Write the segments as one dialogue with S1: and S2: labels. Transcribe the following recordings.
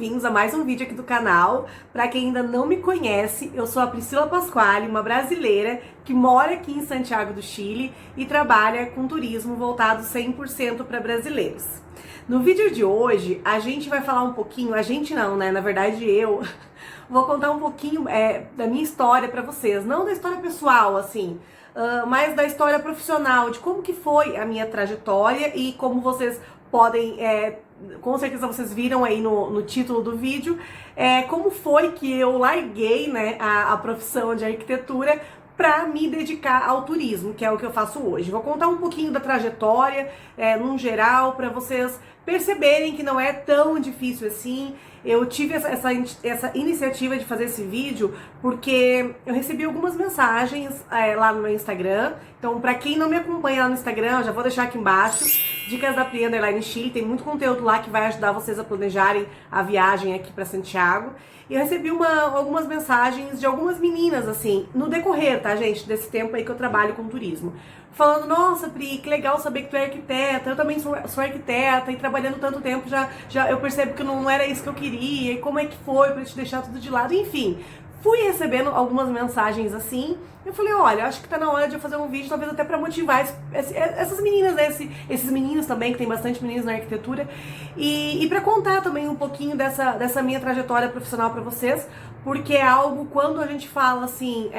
S1: bem-vindos a mais um vídeo aqui do canal. Para quem ainda não me conhece, eu sou a Priscila Pasquale, uma brasileira que mora aqui em Santiago do Chile e trabalha com turismo voltado 100% para brasileiros. No vídeo de hoje, a gente vai falar um pouquinho, a gente não, né? Na verdade, eu vou contar um pouquinho da minha história para vocês. Não da história pessoal, assim, mas da história profissional, de como que foi a minha trajetória e como vocês podem, com certeza vocês viram aí no título do vídeo, como foi que eu larguei, né, a profissão de arquitetura para me dedicar ao turismo, que é o que eu faço hoje. Vou contar um pouquinho da trajetória, num geral, para vocês perceberem que não é tão difícil assim. Eu tive essa iniciativa de fazer esse vídeo porque eu recebi algumas mensagens lá no meu Instagram. Então, para quem não me acompanha lá no Instagram, eu já vou deixar aqui embaixo, Dicas da Pri _ Chile, tem muito conteúdo lá que vai ajudar vocês a planejarem a viagem aqui para Santiago. E eu recebi algumas mensagens de algumas meninas, assim, no decorrer, tá, gente, desse tempo aí que eu trabalho com turismo. Falando, nossa, Pri, que legal saber que tu é arquiteta, eu também sou arquiteta, e trabalhando tanto tempo já eu percebo que não era isso que eu queria, e como é que foi pra te deixar tudo de lado, enfim. Fui recebendo algumas mensagens assim, eu falei, olha, acho que tá na hora de eu fazer um vídeo, talvez até pra motivar essas meninas, né, esses meninos também, que tem bastante meninos na arquitetura, e pra contar também um pouquinho dessa minha trajetória profissional pra vocês, porque é algo, quando a gente fala assim,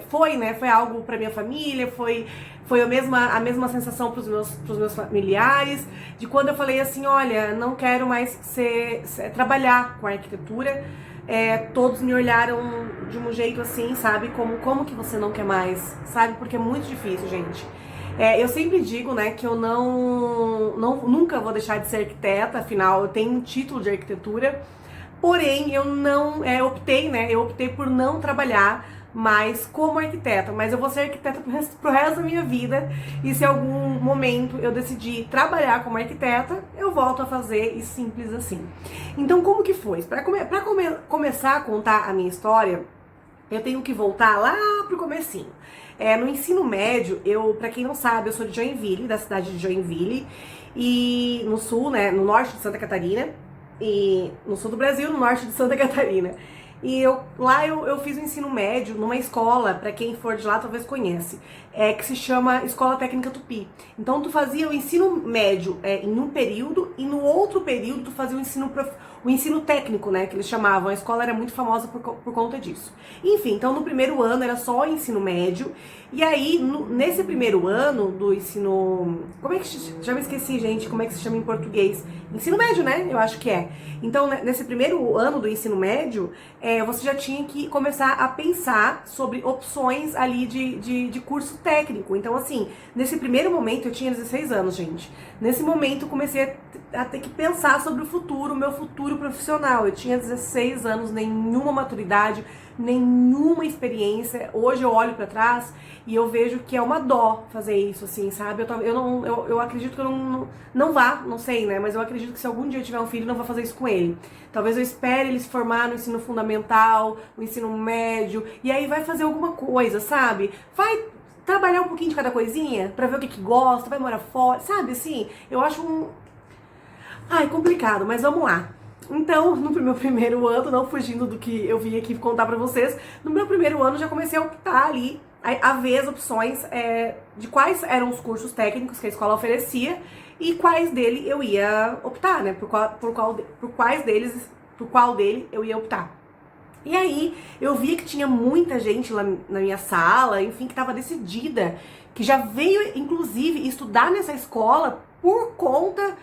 S1: foi algo pra minha família, foi a mesma sensação pros meus familiares, de quando eu falei assim, olha, não quero mais trabalhar com arquitetura. Todos me olharam de um jeito assim, sabe, como que você não quer mais, sabe, porque é muito difícil, gente. Eu sempre digo, né, que eu nunca vou deixar de ser arquiteta, afinal eu tenho um título de arquitetura, porém eu eu optei por não trabalhar mais como arquiteta, mas eu vou ser arquiteta pro resto da minha vida, e se em algum momento eu decidir trabalhar como arquiteta, eu volto a fazer, e simples assim. Então, como que foi? Para começar a contar a minha história, eu tenho que voltar lá pro comecinho. No ensino médio, pra quem não sabe, eu sou de Joinville, da cidade de Joinville, e no sul, né, no norte de Santa Catarina, e no sul do Brasil, no norte de Santa Catarina. E lá eu fiz o ensino médio numa escola, pra quem for de lá talvez conhece, que se chama Escola Técnica Tupi. Então tu fazia o ensino médio em um período, e no outro período tu fazia o ensino técnico, né, que eles chamavam. A escola era muito famosa por conta disso. Enfim, então no primeiro ano era só o ensino médio, e aí nesse primeiro ano do ensino... Já me esqueci, gente, como é que se chama em português? Ensino médio, né? Eu acho que é. Então, nesse primeiro ano do ensino médio, você já tinha que começar a pensar sobre opções ali de curso técnico. Então, assim, nesse primeiro momento, eu tinha 16 anos, gente. Nesse momento, eu comecei a ter que pensar sobre o meu futuro profissional. Eu tinha 16 anos, nenhuma maturidade, nenhuma experiência. Hoje eu olho pra trás e eu vejo que é uma dó fazer isso, assim, sabe? Eu acredito que eu não vá, não sei, né? Mas eu acredito que se algum dia eu tiver um filho, eu não vou fazer isso com ele. Talvez eu espere ele se formar no ensino fundamental, no ensino médio, e aí vai fazer alguma coisa, sabe? Vai trabalhar um pouquinho de cada coisinha, pra ver o que gosta, vai morar fora, sabe, assim? Eu acho complicado, mas vamos lá. Então, no meu primeiro ano, não fugindo do que eu vim aqui contar pra vocês, no meu primeiro ano já comecei a optar ali, a ver as opções de quais eram os cursos técnicos que a escola oferecia e quais dele eu ia optar, né? Por qual dele eu ia optar. E aí, eu via que tinha muita gente lá na minha sala, enfim, que estava decidida, que já veio, inclusive, estudar nessa escola por conta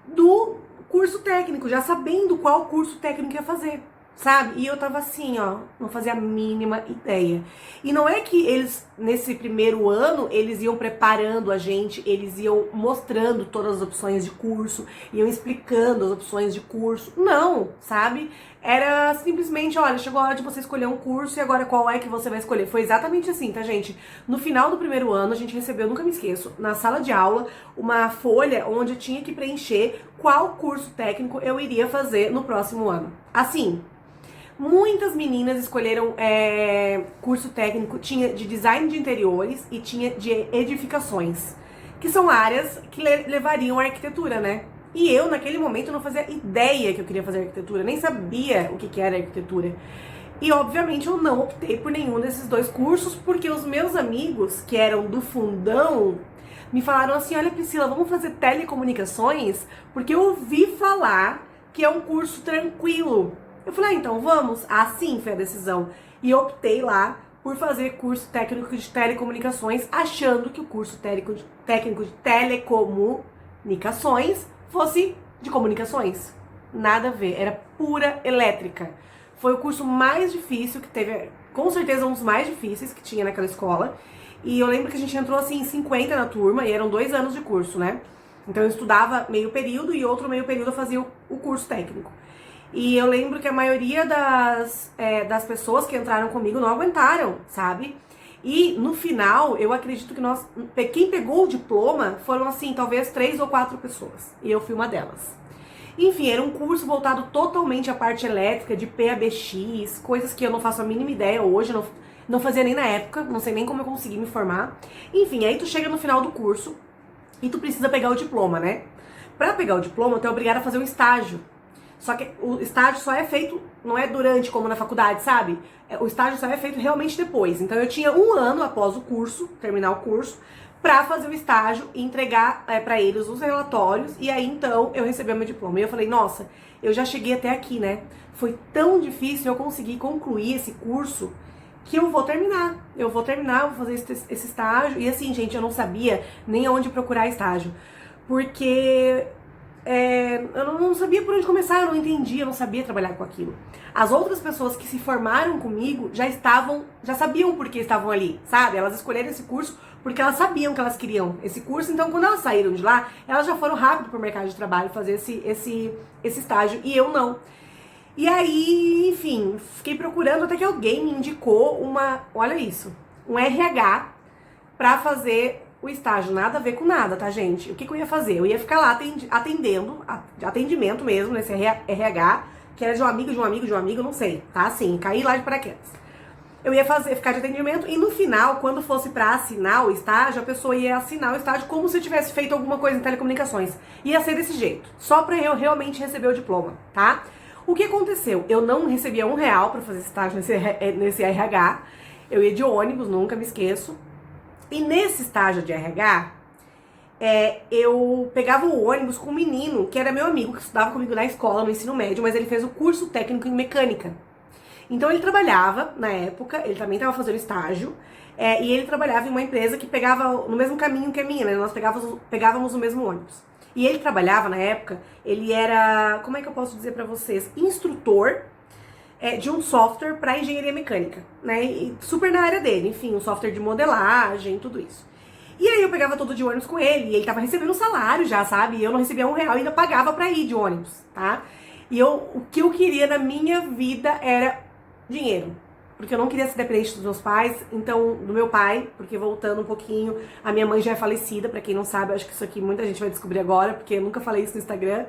S1: do curso técnico, já sabendo qual curso técnico ia fazer, sabe? E eu tava assim, ó, não fazia a mínima ideia. E não é que eles, nesse primeiro ano, eles iam preparando a gente, eles iam mostrando todas as opções de curso, iam explicando as opções de curso. Não, sabe? Era simplesmente, olha, chegou a hora de você escolher um curso e agora qual é que você vai escolher. Foi exatamente assim, tá, gente? No final do primeiro ano, a gente recebeu, nunca me esqueço, na sala de aula, uma folha onde eu tinha que preencher qual curso técnico eu iria fazer no próximo ano. Assim, muitas meninas escolheram curso técnico, tinha de design de interiores e tinha de edificações, que são áreas que levariam à arquitetura, né? E eu, naquele momento, não fazia ideia que eu queria fazer arquitetura, nem sabia o que que era arquitetura. E, obviamente, eu não optei por nenhum desses dois cursos, porque os meus amigos, que eram do fundão, me falaram assim, olha, Priscila, vamos fazer telecomunicações, porque eu ouvi falar que é um curso tranquilo. Eu falei, ah, então vamos? Assim foi a decisão. E eu optei lá por fazer curso técnico de telecomunicações, achando que o curso técnico de telecomunicações fosse de comunicações. Nada a ver, era pura elétrica. Foi o curso mais difícil que teve, com certeza um dos mais difíceis que tinha naquela escola. E eu lembro que a gente entrou assim em 50 na turma e eram 2 anos de curso, né? Então eu estudava meio período e outro meio período eu fazia o curso técnico. E eu lembro que a maioria das pessoas que entraram comigo não aguentaram, sabe? E no final, eu acredito que quem pegou o diploma foram assim, talvez 3 ou 4 pessoas. E eu fui uma delas. Enfim, era um curso voltado totalmente à parte elétrica, de PABX, coisas que eu não faço a mínima ideia hoje, não fazia nem na época, não sei nem como eu consegui me formar. Enfim, aí tu chega no final do curso e tu precisa pegar o diploma, né? Pra pegar o diploma, tu é obrigado a fazer um estágio. Só que o estágio só é feito, não é durante como na faculdade, sabe? O estágio só é feito realmente depois. Então eu tinha 1 ano após o curso, terminar o curso, pra fazer o estágio e entregar pra eles os relatórios. E aí então eu recebi o meu diploma. E eu falei, nossa, eu já cheguei até aqui, né? Foi tão difícil eu conseguir concluir esse curso que eu vou terminar. Eu vou fazer esse estágio. E assim, gente, eu não sabia nem onde procurar estágio. Porque eu não sabia por onde começar, eu não entendia, eu não sabia trabalhar com aquilo. As outras pessoas que se formaram comigo já sabiam por que estavam ali, sabe? Elas escolheram esse curso porque elas sabiam que elas queriam esse curso, então quando elas saíram de lá, elas já foram rápido pro mercado de trabalho fazer esse estágio, e eu não. E aí, enfim, fiquei procurando até que alguém me indicou olha isso, um RH pra fazer o estágio. Nada a ver com nada, tá, gente? O que eu ia fazer? Eu ia ficar lá atendimento mesmo, nesse RH, que era de um amigo, não sei, tá? Assim, caí lá de paraquedas. Eu ia ficar de atendimento e no final, quando fosse pra assinar o estágio, a pessoa ia assinar o estágio como se eu tivesse feito alguma coisa em telecomunicações. Ia ser desse jeito, só pra eu realmente receber o diploma, tá? O que aconteceu? Eu não recebia R$1 pra fazer estágio nesse RH. Eu ia de ônibus, nunca me esqueço. E nesse estágio de RH, eu pegava o ônibus com um menino que era meu amigo, que estudava comigo na escola, no ensino médio, mas ele fez o curso técnico em mecânica. Então ele trabalhava, na época, ele também estava fazendo estágio, e ele trabalhava em uma empresa que pegava no mesmo caminho que a minha, né? Nós pegávamos o mesmo ônibus. E ele trabalhava, na época, ele era, como é que eu posso dizer pra vocês? Instrutor de um software para engenharia mecânica, né? E super na área dele, enfim, um software de modelagem, tudo isso. E aí eu pegava todo de ônibus com ele, e ele tava recebendo um salário já, sabe? E eu não recebia R$1 e ainda pagava pra ir de ônibus, tá? E o que eu queria na minha vida era dinheiro. Porque eu não queria ser dependente dos meus pais, então, do meu pai, porque voltando um pouquinho, a minha mãe já é falecida, pra quem não sabe, acho que isso aqui muita gente vai descobrir agora, porque eu nunca falei isso no Instagram.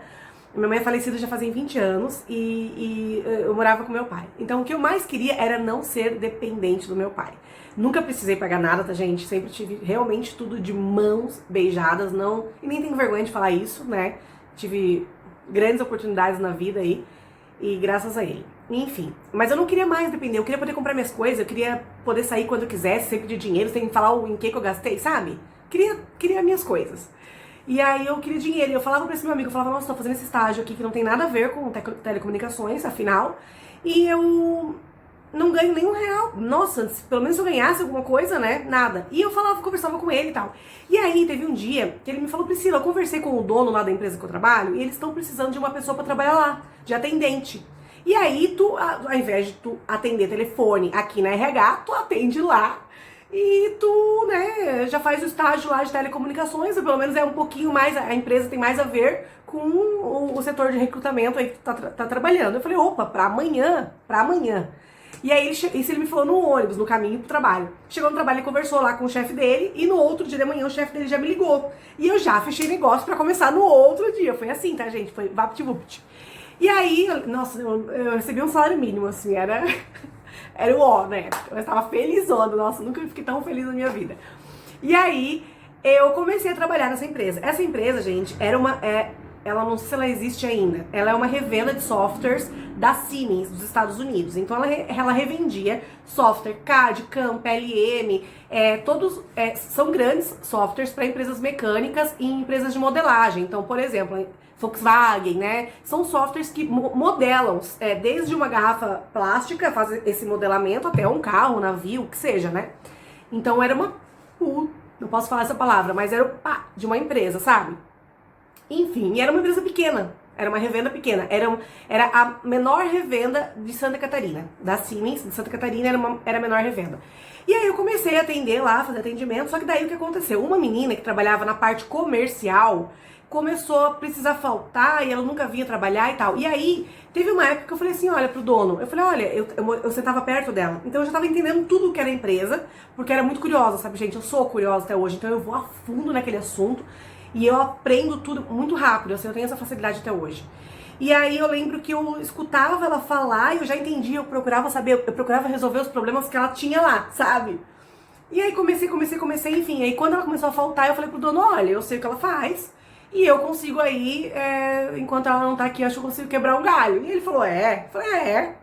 S1: Minha mãe é falecida já fazem 20 anos e eu morava com meu pai. Então o que eu mais queria era não ser dependente do meu pai. Nunca precisei pagar nada, tá, gente? Sempre tive realmente tudo de mãos beijadas, não... E nem tenho vergonha de falar isso, né? Tive grandes oportunidades na vida aí e graças a ele. Enfim, mas eu não queria mais depender, eu queria poder comprar minhas coisas, eu queria poder sair quando eu quisesse, sempre de dinheiro, sem falar em que eu gastei, sabe? Queria minhas coisas. E aí eu queria dinheiro, e eu falava pra esse meu amigo, eu falava, nossa, tô fazendo esse estágio aqui que não tem nada a ver com telecomunicações, afinal, e eu não ganho nem R$1. Nossa, pelo menos se eu ganhasse alguma coisa, né, nada. E eu conversava com ele e tal. E aí teve um dia que ele me falou, Priscila, eu conversei com o dono lá da empresa que eu trabalho, e eles estão precisando de uma pessoa pra trabalhar lá, de atendente. E aí tu, ao invés de tu atender telefone aqui na RH, tu atende lá. E tu, né, já faz o estágio lá de telecomunicações, ou pelo menos é um pouquinho mais, a empresa tem mais a ver com o setor de recrutamento aí que tu tá trabalhando. Eu falei, opa, pra amanhã. E aí isso ele me falou no ônibus, no caminho pro trabalho. Chegou no trabalho e conversou lá com o chefe dele, e no outro dia de manhã o chefe dele já me ligou. E eu já fechei negócio pra começar no outro dia. Foi assim, tá, gente? Foi vapt-vupt. E aí, nossa, eu recebi um salário mínimo, assim, era o ó, né? Eu estava felizona, nossa, nunca fiquei tão feliz na minha vida. E aí, eu comecei a trabalhar nessa empresa. Essa empresa, gente, era ela não sei se ela existe ainda. Ela é uma revenda de softwares da Siemens, dos Estados Unidos. Então ela revendia software CAD, CAM, PLM, todos são grandes softwares para empresas mecânicas e empresas de modelagem. Então, por exemplo, Volkswagen, né? São softwares que modelam desde uma garrafa plástica, faz esse modelamento, até um carro, um navio, o que seja, né? Então era não posso falar essa palavra, mas era de uma empresa, sabe? Enfim, e era uma empresa pequena, era uma revenda pequena, era a menor revenda de Santa Catarina, da Siemens de Santa Catarina, era a menor revenda. E aí eu comecei a atender lá, fazer atendimento, só que daí o que aconteceu? Uma menina que trabalhava na parte comercial começou a precisar faltar e ela nunca vinha trabalhar e tal. E aí, teve uma época que eu falei assim, olha, pro dono, eu falei, olha, eu sentava perto dela, então eu já tava entendendo tudo o que era empresa, porque era muito curiosa, sabe, gente? Eu sou curiosa até hoje, então eu vou a fundo naquele assunto e eu aprendo tudo muito rápido, assim, eu tenho essa facilidade até hoje. E aí eu lembro que eu escutava ela falar e eu já entendia, eu procurava saber, eu procurava resolver os problemas que ela tinha lá, sabe? E aí comecei, enfim, aí quando ela começou a faltar, eu falei pro dono, olha, eu sei o que ela faz, e eu consigo aí, enquanto ela não tá aqui, acho que eu consigo quebrar um galho. E ele falou, Eu falei,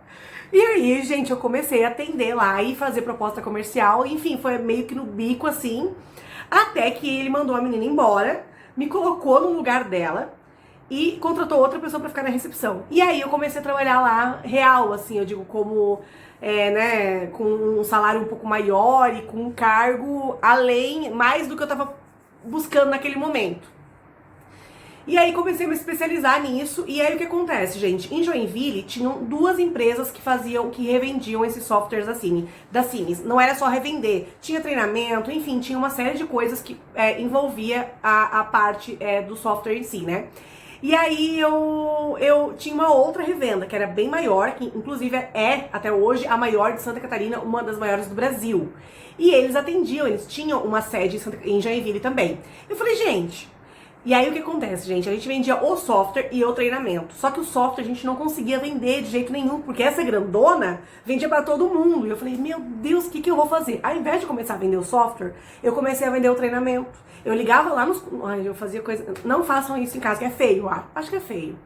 S1: E aí, gente, eu comecei a atender lá e fazer proposta comercial. Enfim, foi meio que no bico, assim. Até que ele mandou a menina embora, me colocou no lugar dela e contratou outra pessoa pra ficar na recepção. E aí eu comecei a trabalhar lá real, assim, eu digo, como, né, com um salário um pouco maior e com um cargo mais do que eu tava buscando naquele momento. E aí comecei a me especializar nisso, e aí o que acontece, gente? Em Joinville tinham duas empresas que revendiam esses softwares da Siemens. Não era só revender, tinha treinamento, enfim, tinha uma série de coisas que envolvia a parte do software em si, né? E aí eu tinha uma outra revenda, que era bem maior, que inclusive até hoje a maior de Santa Catarina, uma das maiores do Brasil. E eles atendiam, eles tinham uma sede em Joinville também. Eu falei, gente... E aí o que acontece, gente? A gente vendia o software e o treinamento. Só que o software a gente não conseguia vender de jeito nenhum, porque essa grandona vendia pra todo mundo. E eu falei, meu Deus, o que eu vou fazer? Ao invés de começar a vender o software, eu comecei a vender o treinamento. Eu ligava lá Ai, eu fazia coisa... Não façam isso em casa, que é feio, acho que é feio.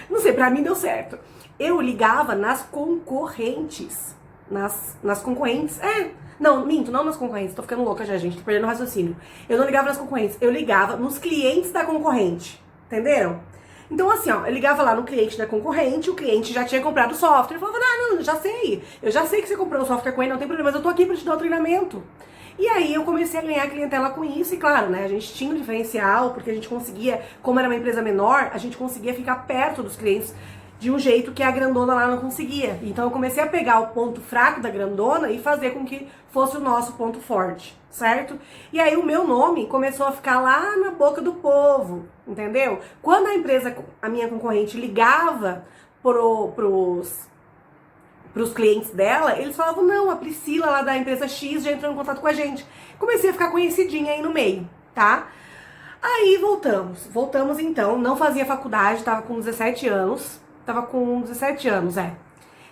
S1: Não sei, pra mim deu certo. Eu ligava nas concorrentes. Nas concorrentes, Não, minto, não nas concorrentes, tô ficando louca já, gente, tô perdendo o raciocínio. Eu não ligava nas concorrentes, eu ligava nos clientes da concorrente, entenderam? Então assim, ó, eu ligava lá no cliente da concorrente, o cliente já tinha comprado o software, eu falava, não, eu já sei que você comprou o software com ele, não tem problema, mas eu tô aqui pra te dar o treinamento. E aí eu comecei a ganhar clientela com isso, e claro, né, a gente tinha um diferencial, porque a gente conseguia, como era uma empresa menor, a gente conseguia ficar perto dos clientes, de um jeito que a grandona lá não conseguia. Então eu comecei a pegar o ponto fraco da grandona e fazer com que fosse o nosso ponto forte, certo? E aí o meu nome começou a ficar lá na boca do povo, entendeu? Quando a minha concorrente ligava pros clientes dela, eles falavam, não, a Priscila lá da empresa X já entrou em contato com a gente. Comecei a ficar conhecidinha aí no meio, tá? Aí voltamos então, não fazia faculdade, tava com 17 anos,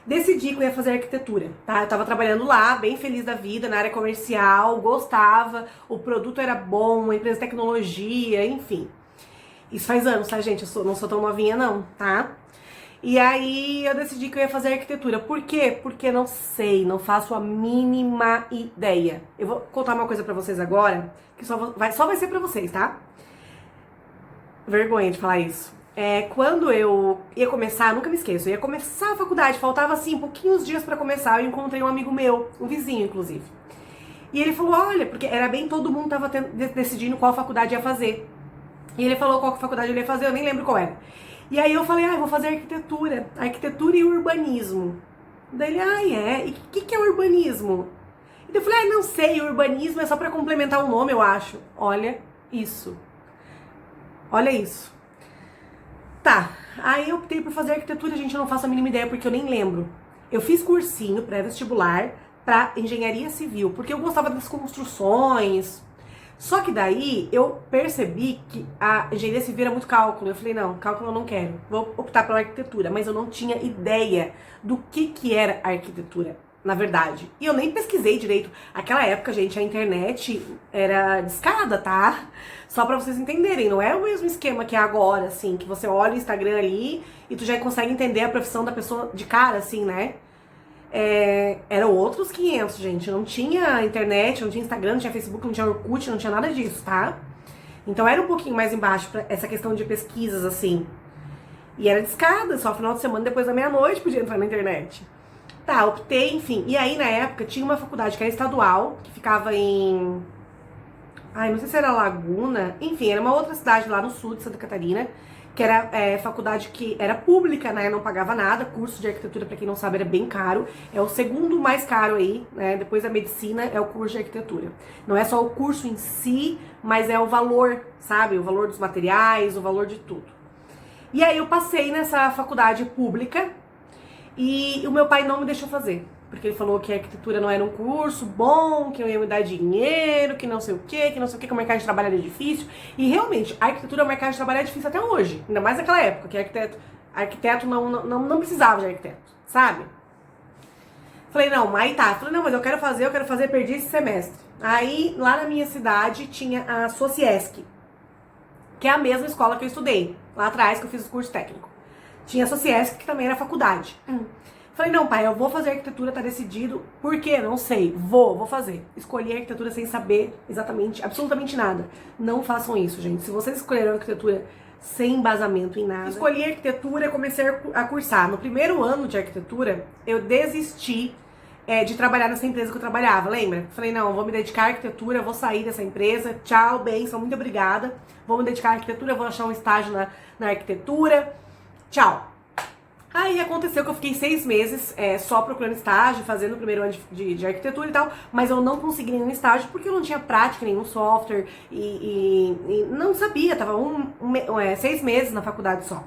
S1: Decidi que eu ia fazer arquitetura, tá? Eu tava trabalhando lá, bem feliz da vida, na área comercial, gostava, o produto era bom, uma empresa de tecnologia, enfim. Isso faz anos, tá, gente? Eu não sou tão novinha, não, tá? E aí eu decidi que eu ia fazer arquitetura. Por quê? Porque não sei, não faço a mínima ideia. Eu vou contar uma coisa pra vocês agora, que só vai ser pra vocês, tá? Vergonha de falar isso. Quando eu ia começar, nunca me esqueço, eu ia começar a faculdade, faltava assim, pouquinhos dias pra começar, eu encontrei um amigo meu, um vizinho, inclusive. E ele falou, olha, porque era bem todo mundo tava decidindo qual faculdade ia fazer. E ele falou qual faculdade ele ia fazer, eu nem lembro qual era. E aí eu falei, eu vou fazer arquitetura e urbanismo. Daí ele, e o que é urbanismo? E eu falei, não sei, urbanismo é só pra complementar o nome, eu acho. Olha isso. Tá, aí eu optei por fazer arquitetura, gente, eu não faço a mínima ideia porque eu nem lembro. Eu fiz cursinho pré-vestibular pra engenharia civil, porque eu gostava das construções. Só que daí eu percebi que a engenharia civil era muito cálculo. Eu falei, não, cálculo eu não quero, vou optar pela arquitetura. Mas eu não tinha ideia do que era arquitetura. na verdade. E eu nem pesquisei direito. Aquela época, gente, a internet era discada, tá? Só pra vocês entenderem, não é o mesmo esquema que é agora, assim, que você olha o Instagram ali e tu já consegue entender a profissão da pessoa de cara, assim, né? Eram outros 500, gente. Não tinha internet, não tinha Instagram, não tinha Facebook, não tinha Orkut, não tinha nada disso, tá? Então era um pouquinho mais embaixo pra essa questão de pesquisas, assim. E era discada, só final de semana depois da meia-noite podia entrar na internet. Tá, optei, enfim. E aí, na época, tinha uma faculdade que era estadual, que ficava em... Ai, não sei se era Laguna. Enfim, era uma outra cidade lá no sul de Santa Catarina, que era faculdade que era pública, né? Não pagava nada. Curso de arquitetura, pra quem não sabe, era bem caro. É o segundo mais caro aí, né? Depois da medicina, é o curso de arquitetura. Não é só o curso em si, mas é o valor, sabe? O valor dos materiais, o valor de tudo. E aí eu passei nessa faculdade pública e o meu pai não me deixou fazer. Porque ele falou que a arquitetura não era um curso bom, que eu ia me dar dinheiro, que não sei o quê, que o mercado de trabalho era difícil. E realmente, a arquitetura, o mercado de trabalho é difícil até hoje. Ainda mais naquela época, que arquiteto não precisava de arquiteto, sabe? Falei, não, aí tá. Falei, não, mas eu quero fazer, perdi esse semestre. Aí, lá na minha cidade, tinha a Sociesc, que é a mesma escola que eu estudei, lá atrás, que eu fiz o curso técnico. Tinha a Sociesc, que também era faculdade. Falei, não, pai, eu vou fazer arquitetura, tá decidido. Por quê? Não sei. Vou fazer. Escolhi a arquitetura sem saber exatamente, absolutamente nada. Não façam isso, gente. Se vocês escolheram arquitetura sem embasamento em nada... Escolhi a arquitetura e comecei a cursar. No primeiro ano de arquitetura, eu desisti de trabalhar nessa empresa que eu trabalhava, lembra? Falei, não, vou me dedicar à arquitetura, vou sair dessa empresa, tchau, benção, muito obrigada. Vou me dedicar à arquitetura, vou achar um estágio na arquitetura, tchau. Aí aconteceu que eu fiquei 6 meses só procurando estágio, fazendo o primeiro ano de arquitetura e tal, mas eu não consegui nenhum estágio porque eu não tinha prática, nenhum software e não sabia, tava 6 meses na faculdade só.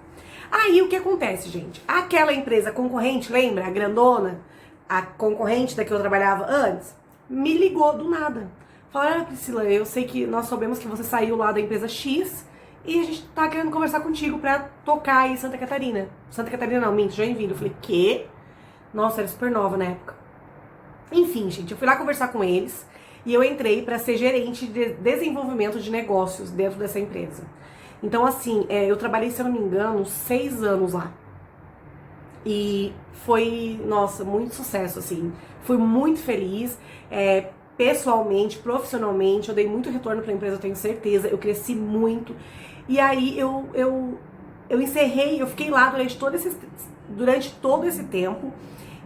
S1: Aí o que acontece, gente? Aquela empresa concorrente, lembra? A grandona, a concorrente da que eu trabalhava antes, me ligou do nada. Falaram, Priscila, eu sei que nós soubemos que você saiu lá da empresa X, e a gente tá querendo conversar contigo pra tocar aí em Santa Catarina. Santa Catarina não, minto, Joinville. Eu falei, quê? Nossa, era super nova na época. Enfim, gente, eu fui lá conversar com eles e eu entrei pra ser gerente de desenvolvimento de negócios dentro dessa empresa. Então, assim, eu trabalhei, se eu não me engano, 6 anos lá. E foi, nossa, muito sucesso, assim. Fui muito feliz, pessoalmente, profissionalmente. Eu dei muito retorno pra empresa, eu tenho certeza. Eu cresci muito. E aí eu encerrei, eu fiquei lá durante todo esse tempo.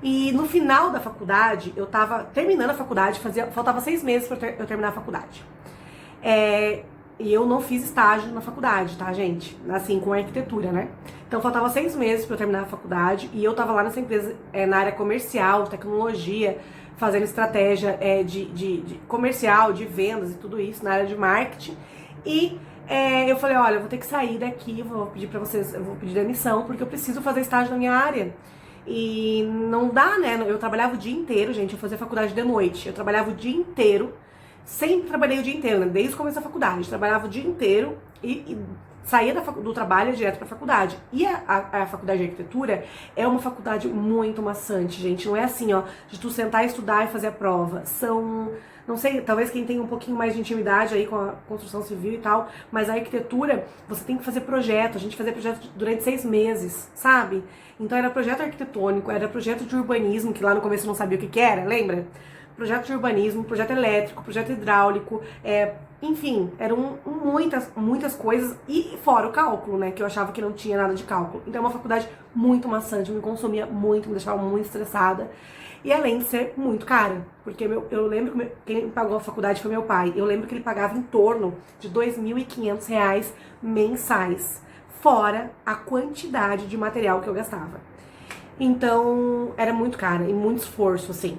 S1: E no final da faculdade, eu tava terminando a faculdade, faltava 6 meses pra eu terminar a faculdade. E eu não fiz estágio na faculdade, tá, gente? Assim, com arquitetura, né? Então faltava 6 meses pra eu terminar a faculdade. E eu tava lá nessa empresa, na área comercial, tecnologia, fazendo estratégia de comercial, de vendas e tudo isso, na área de marketing. E eu falei, olha, eu vou ter que sair daqui, vou pedir pra vocês, eu vou pedir demissão, porque eu preciso fazer estágio na minha área. E não dá, né? Eu trabalhava o dia inteiro, gente, eu fazia faculdade de noite. Eu trabalhava o dia inteiro, sempre trabalhei o dia inteiro, né? Desde o começo da faculdade. Eu trabalhava o dia inteiro e saía do trabalho direto pra faculdade. E a faculdade de arquitetura é uma faculdade muito maçante, gente. Não é assim, ó, de tu sentar, estudar e fazer a prova. São... Não sei, talvez quem tem um pouquinho mais de intimidade aí com a construção civil e tal, mas a arquitetura, você tem que fazer projeto. A gente fazia projeto durante 6 meses, sabe? Então era projeto arquitetônico, era projeto de urbanismo, que lá no começo eu não sabia o que era, lembra? Projeto de urbanismo, projeto elétrico, projeto hidráulico, enfim, eram muitas coisas, e fora o cálculo, né, que eu achava que não tinha nada de cálculo. Então é uma faculdade muito maçante, me consumia muito, me deixava muito estressada. E além de ser muito cara, porque eu lembro que quem pagou a faculdade foi meu pai. Eu lembro que ele pagava em torno de R$2.500 mensais, fora a quantidade de material que eu gastava. Então, era muito cara e muito esforço, assim.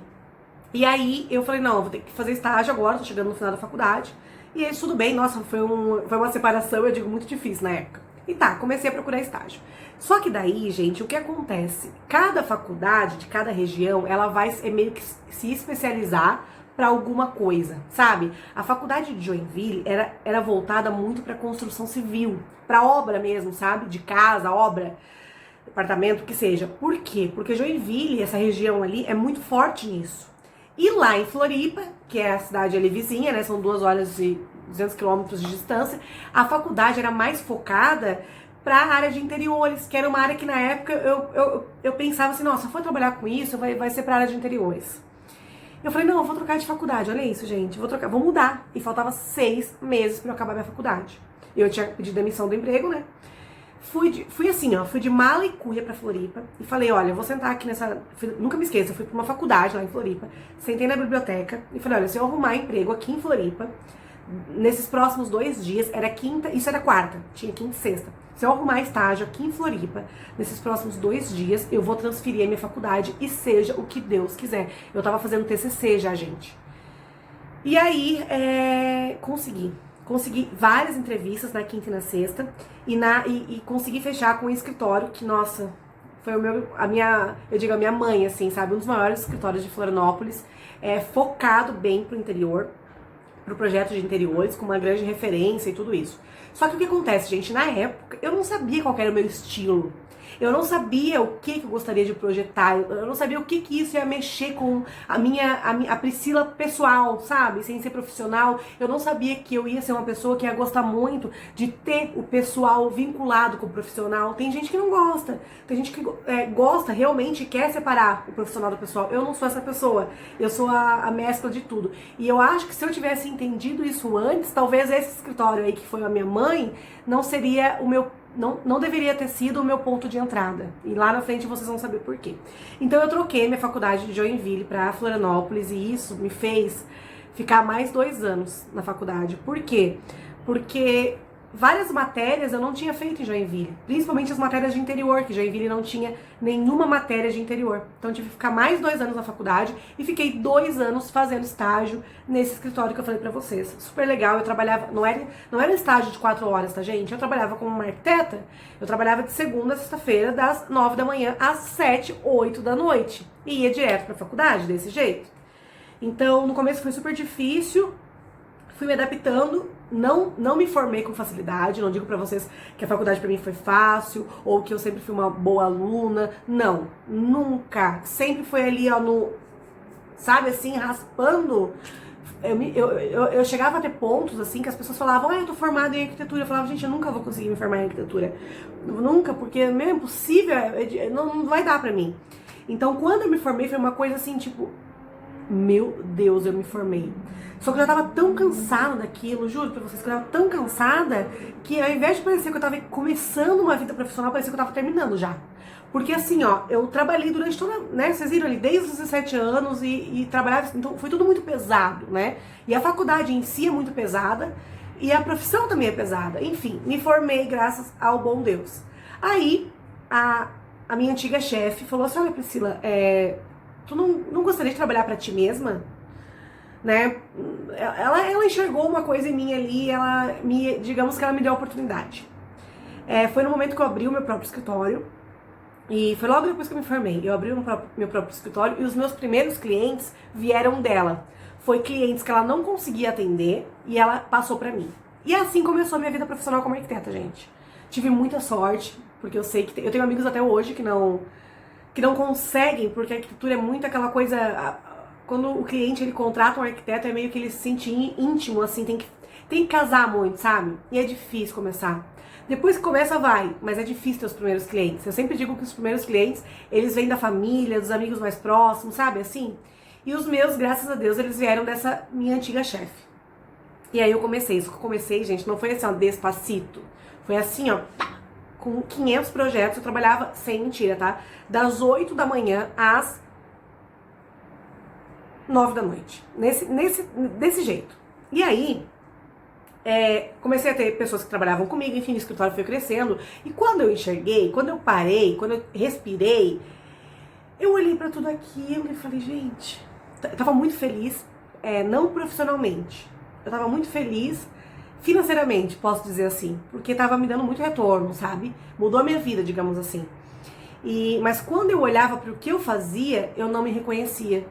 S1: E aí, eu falei, não, eu vou ter que fazer estágio agora, tô chegando no final da faculdade. E aí, tudo bem, nossa, foi uma separação, eu digo, muito difícil na época. E tá, comecei a procurar estágio. Só que daí, gente, o que acontece? Cada faculdade de cada região, ela vai meio que se especializar para alguma coisa, sabe? A faculdade de Joinville era voltada muito para construção civil, para obra mesmo, sabe? De casa, obra. apartamento, que seja. Por quê? Porque Joinville, essa região ali, é muito forte nisso. E lá em Floripa, que é a cidade ali vizinha, né, são 2 horas e 200 quilômetros de distância, a faculdade era mais focada para a área de interiores, que era uma área que na época eu pensava assim, nossa, se eu for trabalhar com isso, vai ser para a área de interiores. Eu falei, não, eu vou trocar de faculdade, olha isso, gente, vou trocar, vou mudar. E faltava 6 meses para eu acabar minha faculdade. Eu tinha pedido demissão do emprego, né? Fui assim, ó, fui de mala e cuia pra Floripa e falei, olha, eu vou sentar aqui nessa... Nunca me esqueça, eu fui pra uma faculdade lá em Floripa, sentei na biblioteca e falei, olha, se eu arrumar emprego aqui em Floripa, nesses próximos 2 dias, era quinta, isso era quarta, tinha quinta e sexta. Se eu arrumar estágio aqui em Floripa, nesses próximos 2 dias, eu vou transferir a minha faculdade e seja o que Deus quiser. Eu tava fazendo TCC já, gente. E aí, consegui várias entrevistas na quinta e na sexta e consegui fechar com um escritório que, nossa, foi a minha mãe, assim, sabe? Um dos maiores escritórios de Florianópolis, focado bem pro interior, pro projeto de interiores, com uma grande referência e tudo isso. Só que o que acontece, gente? Na época, eu não sabia qual era o meu estilo. Eu não sabia o que eu gostaria de projetar, eu não sabia o que isso ia mexer com a Priscila pessoal, sabe? Sem ser profissional. Eu não sabia que eu ia ser uma pessoa que ia gostar muito de ter o pessoal vinculado com o profissional. Tem gente que não gosta, tem gente que gosta realmente e quer separar o profissional do pessoal. Eu não sou essa pessoa, eu sou a mescla de tudo. E eu acho que se eu tivesse entendido isso antes, talvez esse escritório aí que foi a minha mãe, não seria o meu... Não deveria ter sido o meu ponto de entrada. E lá na frente vocês vão saber por quê. Então eu troquei minha faculdade de Joinville para Florianópolis e isso me fez ficar mais 2 anos na faculdade. Por quê? Porque várias matérias eu não tinha feito em Joinville. Principalmente as matérias de interior, que Joinville não tinha nenhuma matéria de interior. Então eu tive que ficar mais 2 anos na faculdade e fiquei 2 anos fazendo estágio nesse escritório que eu falei pra vocês. Super legal, eu trabalhava, não era um estágio de 4 horas, tá, gente? Eu trabalhava como uma arquiteta, eu trabalhava de segunda a sexta-feira, das 9 da manhã às 7, 8 da noite. E ia direto pra faculdade, desse jeito. Então, no começo foi super difícil, fui me adaptando, não me formei com facilidade, não digo pra vocês que a faculdade pra mim foi fácil, ou que eu sempre fui uma boa aluna, não, nunca, sempre foi ali, ó, sabe assim, raspando. Eu chegava a ter pontos, assim, que as pessoas falavam, eu tô formada em arquitetura, eu falava, gente, eu nunca vou conseguir me formar em arquitetura, nunca, porque mesmo é impossível, não vai dar pra mim. Então, quando eu me formei, foi uma coisa assim, tipo, meu Deus, eu me formei. Só que eu já tava tão cansada daquilo, juro pra vocês, que eu tava tão cansada que ao invés de parecer que eu tava começando uma vida profissional, parecia que eu tava terminando já. Porque assim, ó, eu trabalhei durante toda, né, vocês viram ali, desde os 17 anos e trabalhava, então foi tudo muito pesado, né? E a faculdade em si é muito pesada e a profissão também é pesada. Enfim, me formei graças ao bom Deus. Aí, a minha antiga chefe falou assim, olha Priscila, tu não gostaria de trabalhar pra ti mesma? Né? Ela enxergou uma coisa em mim ali, digamos que ela me deu a oportunidade. Foi no momento que eu abri o meu próprio escritório, e foi logo depois que eu me formei. Eu abri meu próprio escritório e os meus primeiros clientes vieram dela. Foi clientes que ela não conseguia atender e ela passou pra mim. E assim começou a minha vida profissional como arquiteta, gente. Tive muita sorte, porque eu sei que eu tenho amigos até hoje que não conseguem, porque a arquitetura é muito aquela coisa... Quando o cliente ele contrata um arquiteto, é meio que ele se sente íntimo, assim, tem que casar muito, sabe? E é difícil começar. Depois que começa, vai, mas é difícil ter os primeiros clientes. Eu sempre digo que os primeiros clientes, eles vêm da família, dos amigos mais próximos, sabe, assim? E os meus, graças a Deus, eles vieram dessa minha antiga chefe. E aí eu comecei, isso que eu comecei, gente, não foi assim, ó, despacito. Foi assim, ó, com 500 projetos, eu trabalhava, sem mentira, tá? Das 8 da manhã às 9 da noite, desse jeito. E aí, comecei a ter pessoas que trabalhavam comigo, enfim, o escritório foi crescendo. E quando eu enxerguei, quando eu parei, quando eu respirei, eu olhei pra tudo aquilo e falei, gente, eu tava muito feliz, não profissionalmente, eu tava muito feliz financeiramente, posso dizer assim, porque tava me dando muito retorno, sabe? Mudou a minha vida, digamos assim. Mas quando eu olhava para o que eu fazia, eu não me reconhecia.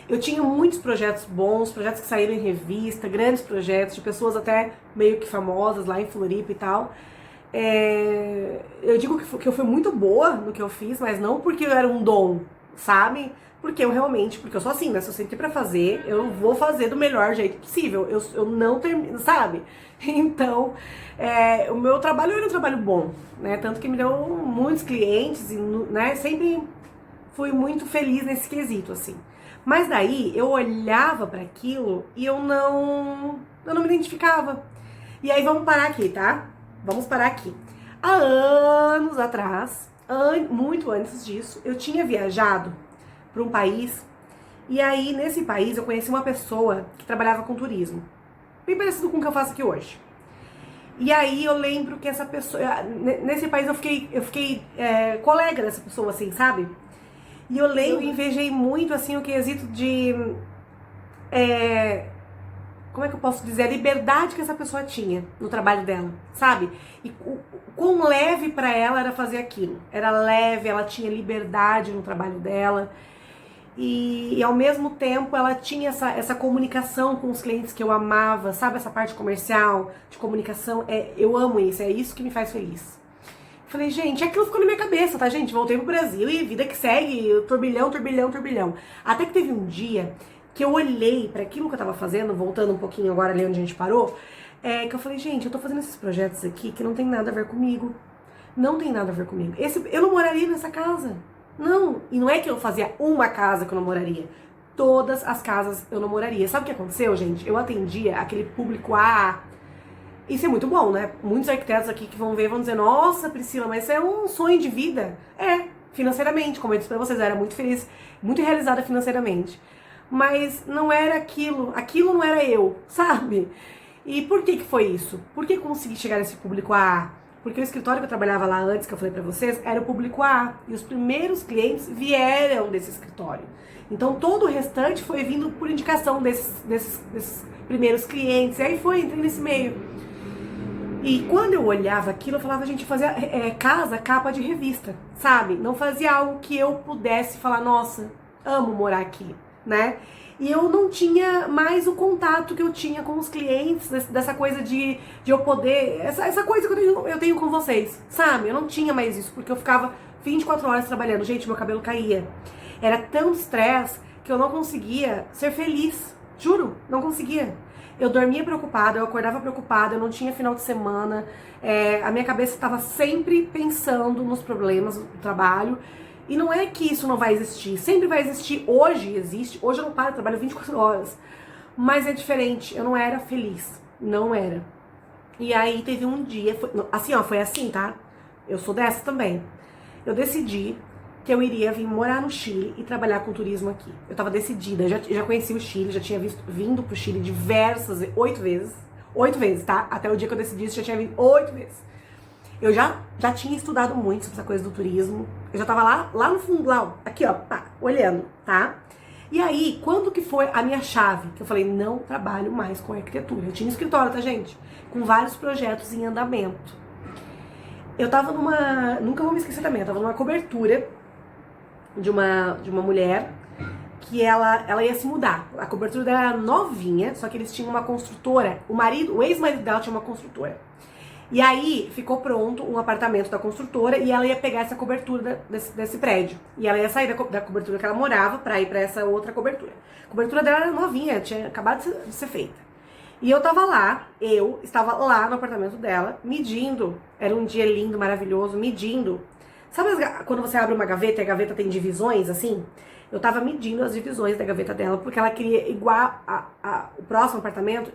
S1: Eu tinha muitos projetos bons, projetos que saíram em revista, grandes projetos, de pessoas até meio que famosas lá em Floripa e tal. eu digo que eu fui muito boa no que eu fiz, mas não porque eu era um dom, sabe? Porque eu realmente, porque eu sou assim, né? Se eu sentei pra fazer, eu vou fazer do melhor jeito possível. Eu não termino, sabe? Então, o meu trabalho era um trabalho bom, né? Tanto que me deu muitos clientes e, né? Sempre fui muito feliz nesse quesito, assim. Mas daí, eu olhava pra aquilo e eu não me identificava. E aí, vamos parar aqui, tá? Vamos parar aqui. Há anos atrás, muito antes disso, eu tinha viajado para um país, e aí nesse país eu conheci uma pessoa que trabalhava com turismo, bem parecido com o que eu faço aqui hoje. E aí eu lembro que essa pessoa, nesse país eu fiquei colega dessa pessoa, assim, sabe? E eu lembro, invejei muito, assim, o quesito de, como é que eu posso dizer, a liberdade que essa pessoa tinha no trabalho dela, sabe? E o quão leve para ela era fazer aquilo. Era leve, ela tinha liberdade no trabalho dela. E ao mesmo tempo ela tinha essa comunicação com os clientes que eu amava, sabe? Essa parte comercial, de comunicação, eu amo isso, é isso que me faz feliz. Falei, gente, aquilo ficou na minha cabeça, tá, gente? Voltei pro Brasil e vida que segue, turbilhão, turbilhão, turbilhão. Até que teve um dia que eu olhei para aquilo que eu tava fazendo, voltando um pouquinho agora ali onde a gente parou, que eu falei, gente, eu tô fazendo esses projetos aqui que não tem nada a ver comigo. Não tem nada a ver comigo. Eu não moraria nessa casa. Não, e não é que eu fazia uma casa que eu não moraria. Todas as casas eu não moraria. Sabe o que aconteceu, gente? Eu atendia aquele público isso é muito bom, né? Muitos arquitetos aqui que vão ver vão dizer, nossa, Priscila, mas isso é um sonho de vida. Financeiramente, como eu disse pra vocês, eu era muito feliz, muito realizada financeiramente. Mas não era aquilo não era eu, sabe? E por que foi isso? Por que consegui chegar nesse público Porque o escritório que eu trabalhava lá antes, que eu falei pra vocês, era o público e os primeiros clientes vieram desse escritório. Então todo o restante foi vindo por indicação desses primeiros clientes, e aí entrei nesse meio. E quando eu olhava aquilo, eu falava, gente, fazia casa, capa de revista, sabe? Não fazia algo que eu pudesse falar, nossa, amo morar aqui, né? E eu não tinha mais o contato que eu tinha com os clientes, dessa coisa de eu poder, essa coisa que eu tenho com vocês, sabe? Eu não tinha mais isso, porque eu ficava 24 horas trabalhando. Gente, meu cabelo caía. Era tanto estresse que eu não conseguia ser feliz. Juro, não conseguia. Eu dormia preocupada, eu acordava preocupada, eu não tinha final de semana. A minha cabeça estava sempre pensando nos problemas do trabalho. E não é que isso não vai existir, sempre vai existir, hoje existe, hoje eu não paro, eu trabalho 24 horas, mas é diferente, eu não era feliz, não era. E aí teve um dia, foi assim, tá? Eu sou dessa também. Eu decidi que eu iria vir morar no Chile e trabalhar com turismo aqui. Eu tava decidida, já conheci o Chile, já tinha vindo pro Chile diversas, 8 vezes, tá? Até o dia que eu decidi isso, já tinha vindo 8 vezes. Eu já tinha estudado muito sobre essa coisa do turismo. Eu já tava lá no fundo, lá, aqui ó, olhando, tá? E aí, quando que foi a minha chave? Que eu falei, não trabalho mais com arquitetura. Eu tinha um escritório, tá, gente? Com vários projetos em andamento. Eu tava nunca vou me esquecer também, eu tava numa cobertura de uma mulher que ela ia se mudar. A cobertura dela era novinha, só que eles tinham uma construtora. O ex-marido dela tinha uma construtora. E aí ficou pronto um apartamento da construtora e ela ia pegar essa cobertura desse prédio. E ela ia sair da cobertura que ela morava pra ir pra essa outra cobertura. A cobertura dela era novinha, tinha acabado de ser feita. E eu estava lá no apartamento dela, medindo. Era um dia lindo, maravilhoso, medindo. Sabe quando você abre uma gaveta e a gaveta tem divisões assim? Eu tava medindo as divisões da gaveta dela, porque ela queria igual o próximo apartamento,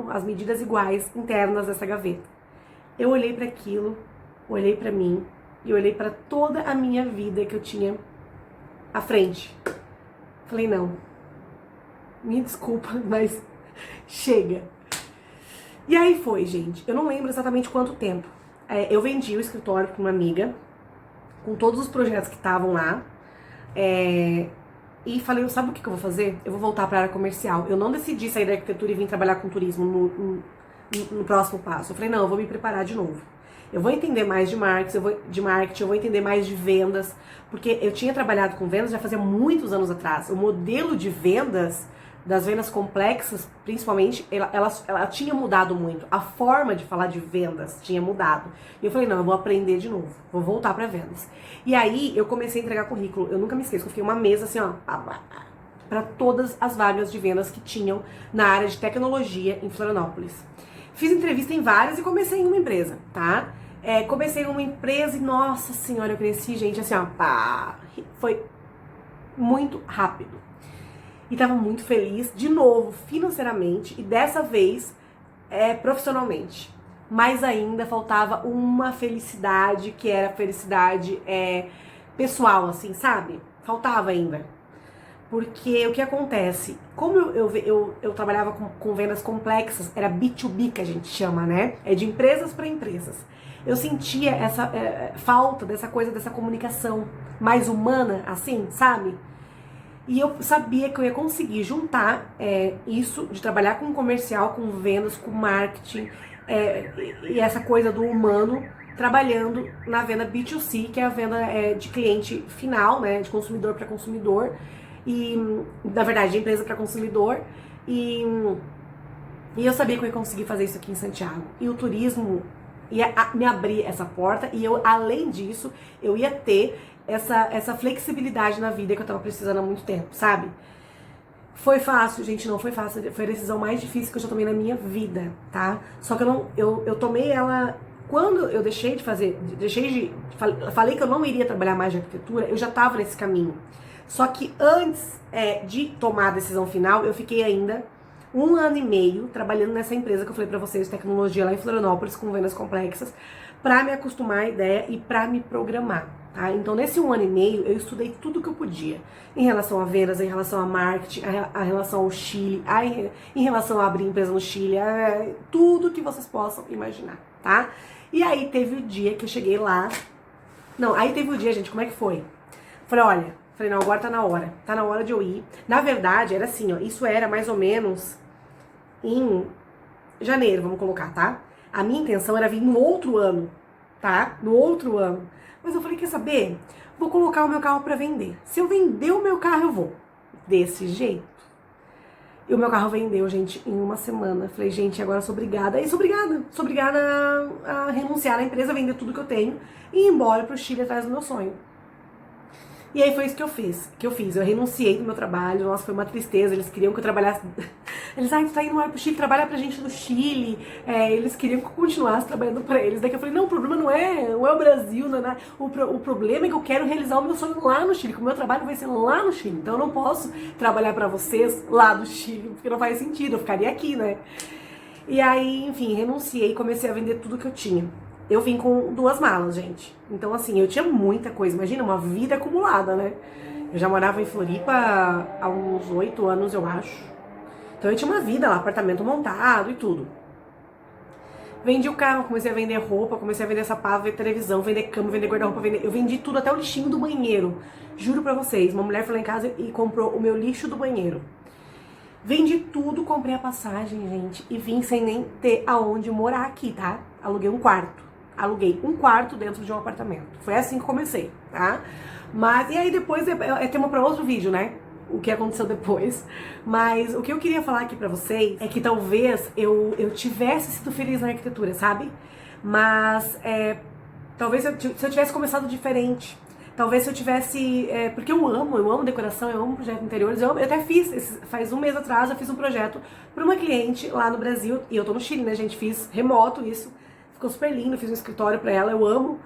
S1: as medidas iguais internas dessa gaveta. Eu olhei para aquilo, olhei para mim e olhei para toda a minha vida que eu tinha à frente. Falei, não, me desculpa, mas chega. E aí foi, gente. Eu não lembro exatamente quanto tempo. Eu vendi o escritório para uma amiga, com todos os projetos que estavam lá. E falei, sabe o que eu vou fazer? Eu vou voltar para a área comercial. Eu não decidi sair da arquitetura e vir trabalhar com turismo no próximo passo. Eu falei, não, eu vou me preparar de novo. Eu vou entender mais de marketing, eu vou entender mais de vendas, porque eu tinha trabalhado com vendas já fazia muitos anos atrás. O modelo de vendas das vendas complexas, principalmente, ela tinha mudado muito. A forma de falar de vendas tinha mudado. E eu falei, não, eu vou aprender de novo, vou voltar para vendas. E aí eu comecei a entregar currículo. Eu nunca me esqueço, eu fiquei uma mesa assim, ó, para todas as vagas de vendas que tinham na área de tecnologia em Florianópolis. Fiz entrevista em várias e comecei em uma empresa, tá? Comecei em uma empresa e, nossa senhora, eu cresci, gente, assim, ó, pá, foi muito rápido. E tava muito feliz, de novo, financeiramente, e dessa vez, profissionalmente. Mas ainda faltava uma felicidade, que era felicidade pessoal, assim, sabe? Faltava ainda. Porque o que acontece? Como eu trabalhava com vendas complexas, era B2B que a gente chama, né? É de empresas para empresas. Eu sentia essa falta dessa coisa, dessa comunicação mais humana, assim, sabe? E eu sabia que eu ia conseguir juntar isso de trabalhar com comercial, com vendas, com marketing, e essa coisa do humano, trabalhando na venda B2C, que é a venda de cliente final, né? De consumidor para consumidor. E, na verdade, de empresa para consumidor. E eu sabia que eu ia conseguir fazer isso aqui em Santiago. E o turismo ia me abrir essa porta. E eu, além disso, eu ia ter essa flexibilidade na vida que eu tava precisando há muito tempo, sabe? Foi fácil, gente, não foi fácil. Foi a decisão mais difícil que eu já tomei na minha vida, tá? Só que eu tomei ela... Quando eu falei que eu não iria trabalhar mais de arquitetura, eu já tava nesse caminho. Só que antes de tomar a decisão final, eu fiquei ainda 1 ano e meio trabalhando nessa empresa que eu falei pra vocês, de tecnologia lá em Florianópolis, com vendas complexas, pra me acostumar à ideia e pra me programar, tá? Então, nesse 1 ano e meio, eu estudei tudo que eu podia, em relação a vendas, em relação a marketing, a relação ao Chile, em relação a abrir empresa no Chile, tudo que vocês possam imaginar, tá? E aí teve o dia que eu cheguei lá. Não, aí teve o dia, gente, como é que foi? Falei, não, agora tá na hora de eu ir. Na verdade, era assim, ó, isso era mais ou menos em janeiro, vamos colocar, tá? A minha intenção era vir no outro ano, tá? No outro ano. Mas eu falei, quer saber? Vou colocar o meu carro pra vender. Se eu vender o meu carro, eu vou. Desse jeito. E o meu carro vendeu, gente, em 1 semana. Falei, gente, agora eu sou obrigada. E sou obrigada a renunciar à empresa, vender tudo que eu tenho e ir embora pro Chile atrás do meu sonho. E aí foi isso que eu fiz. Eu renunciei do meu trabalho, nossa, foi uma tristeza. Eles queriam que eu trabalhasse. Eles, tu tá indo lá pro Chile, trabalha pra gente no Chile. Eles queriam que eu continuasse trabalhando pra eles. Daí eu falei, não, o problema não é o Brasil, não é o problema é que eu quero realizar o meu sonho lá no Chile, que o meu trabalho vai ser lá no Chile. Então eu não posso trabalhar pra vocês lá do Chile, porque não faz sentido, eu ficaria aqui, né? E aí, enfim, renunciei e comecei a vender tudo que eu tinha. Eu vim com 2 malas, gente. Então, assim, eu tinha muita coisa. Imagina, uma vida acumulada, né? Eu já morava em Floripa há uns 8 anos, eu acho. Então, eu tinha uma vida lá, apartamento montado e tudo. Vendi o carro, comecei a vender roupa, comecei a vender sapato, vender televisão, vender cama, vender guarda-roupa, eu vendi tudo, até o lixinho do banheiro. Juro pra vocês, uma mulher foi lá em casa e comprou o meu lixo do banheiro. Vendi tudo, comprei a passagem, gente, e vim sem nem ter aonde morar aqui, tá? Aluguei um quarto dentro de um apartamento. Foi assim que comecei, tá? Mas, e aí depois é tema pra outro vídeo, né? O que aconteceu depois. Mas o que eu queria falar aqui pra vocês é que talvez eu tivesse sido feliz na arquitetura, sabe? Mas talvez se eu tivesse começado diferente. Talvez se eu tivesse... porque eu amo decoração, eu amo projetos interiores. Eu até fiz, faz 1 mês atrás, eu fiz um projeto pra uma cliente lá no Brasil. E eu tô no Chile, né, gente? Fiz remoto isso. Ficou super lindo, fiz um escritório pra ela, eu amo.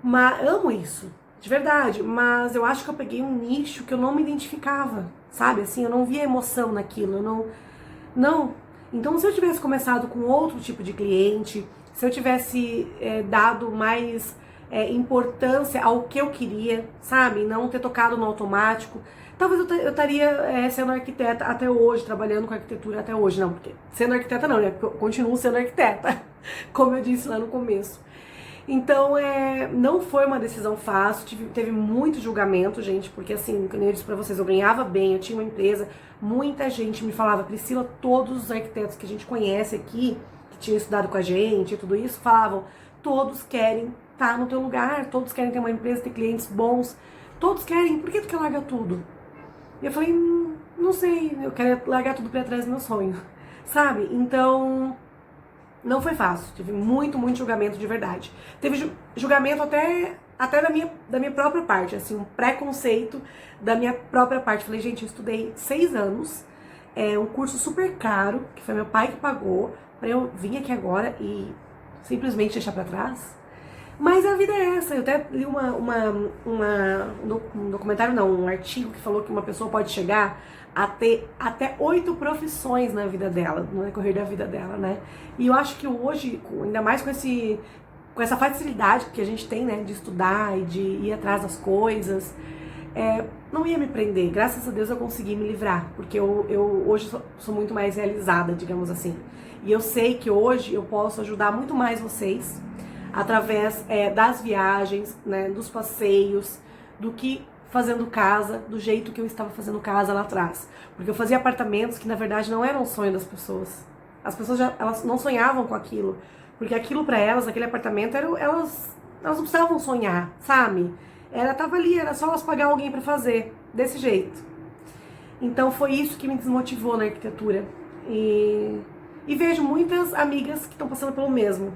S1: Mas amo isso, de verdade. Mas eu acho que eu peguei um nicho que eu não me identificava, sabe? Assim, eu não via emoção naquilo, eu não. Então, se eu tivesse começado com outro tipo de cliente, se eu tivesse dado mais importância ao que eu queria, sabe? Não ter tocado no automático, talvez eu estaria sendo arquiteta até hoje, trabalhando com arquitetura até hoje. Não, porque sendo arquiteta não, né? Porque eu continuo sendo arquiteta, como eu disse lá no começo. Então, não foi uma decisão fácil, teve muito julgamento, gente, porque assim, como eu disse pra vocês, eu ganhava bem, eu tinha uma empresa, muita gente me falava, Priscila, todos os arquitetos que a gente conhece aqui, que tinham estudado com a gente e tudo isso, falavam, todos querem estar no teu lugar, todos querem ter uma empresa, ter clientes bons, todos querem, por que tu quer largar tudo? E eu falei, não sei, eu quero largar tudo pra trás do meu sonho, sabe? Então, não foi fácil, tive muito, muito julgamento de verdade. Teve julgamento até da minha própria parte, assim, um preconceito da minha própria parte. Falei, gente, eu estudei 6 anos, um curso super caro, que foi meu pai que pagou, pra eu vir aqui agora e simplesmente deixar pra trás. Mas a vida é essa. Eu até li um documentário, não, um artigo que falou que uma pessoa pode chegar a ter até 8 profissões na vida dela, no decorrer da vida dela, né? E eu acho que hoje, ainda mais com essa facilidade que a gente tem, né, de estudar e de ir atrás das coisas, não ia me prender. Graças a Deus eu consegui me livrar, porque eu hoje sou muito mais realizada, digamos assim. E eu sei que hoje eu posso ajudar muito mais vocês através das viagens, né, dos passeios, do que fazendo casa do jeito que eu estava fazendo casa lá atrás. Porque eu fazia apartamentos que na verdade não eram um sonho das pessoas. As pessoas elas não sonhavam com aquilo, porque aquilo para elas, aquele apartamento, elas não precisavam sonhar, sabe? Tava ali, era só elas pagar alguém para fazer, desse jeito. Então foi isso que me desmotivou na arquitetura. E vejo muitas amigas que estão passando pelo mesmo.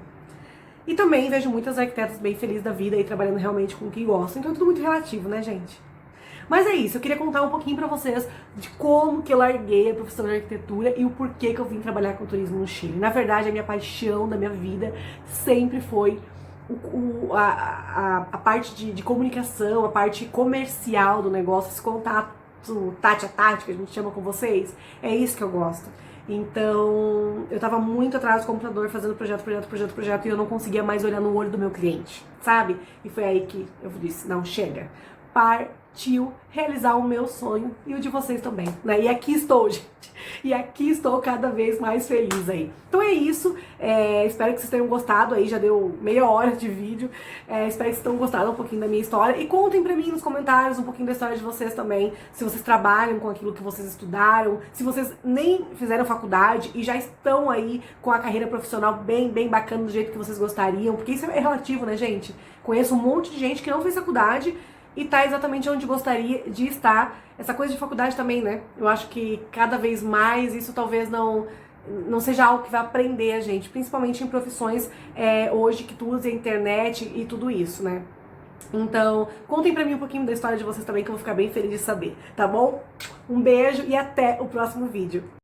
S1: E também vejo muitas arquitetas bem felizes da vida e trabalhando realmente com o que gostam. Então é tudo muito relativo, né, gente? Mas é isso, eu queria contar um pouquinho pra vocês de como que eu larguei a profissão de arquitetura e o porquê que eu vim trabalhar com turismo no Chile. Na verdade, a minha paixão da minha vida sempre foi a parte de comunicação, a parte comercial do negócio, esse contato tete a tete que a gente chama com vocês. É isso que eu gosto. Então, eu tava muito atrás do computador fazendo projeto e eu não conseguia mais olhar no olho do meu cliente, sabe? E foi aí que eu disse, não, chega. Partiu realizar o meu sonho e o de vocês também, né? E aqui estou, gente. E aqui estou cada vez mais feliz aí. Então é isso. Espero que vocês tenham gostado aí. Já deu meia hora de vídeo. Espero que vocês tenham gostado um pouquinho da minha história. E contem pra mim nos comentários um pouquinho da história de vocês também. Se vocês trabalham com aquilo que vocês estudaram. Se vocês nem fizeram faculdade e já estão aí com a carreira profissional bem, bem bacana do jeito que vocês gostariam. Porque isso é relativo, né, gente? Conheço um monte de gente que não fez faculdade e tá exatamente onde gostaria de estar. Essa coisa de faculdade também, né? Eu acho que cada vez mais isso talvez não seja algo que vai aprender a gente, principalmente em profissões hoje que tu usa a internet e tudo isso, né? Então, contem pra mim um pouquinho da história de vocês também, que eu vou ficar bem feliz de saber, tá bom? Um beijo e até o próximo vídeo.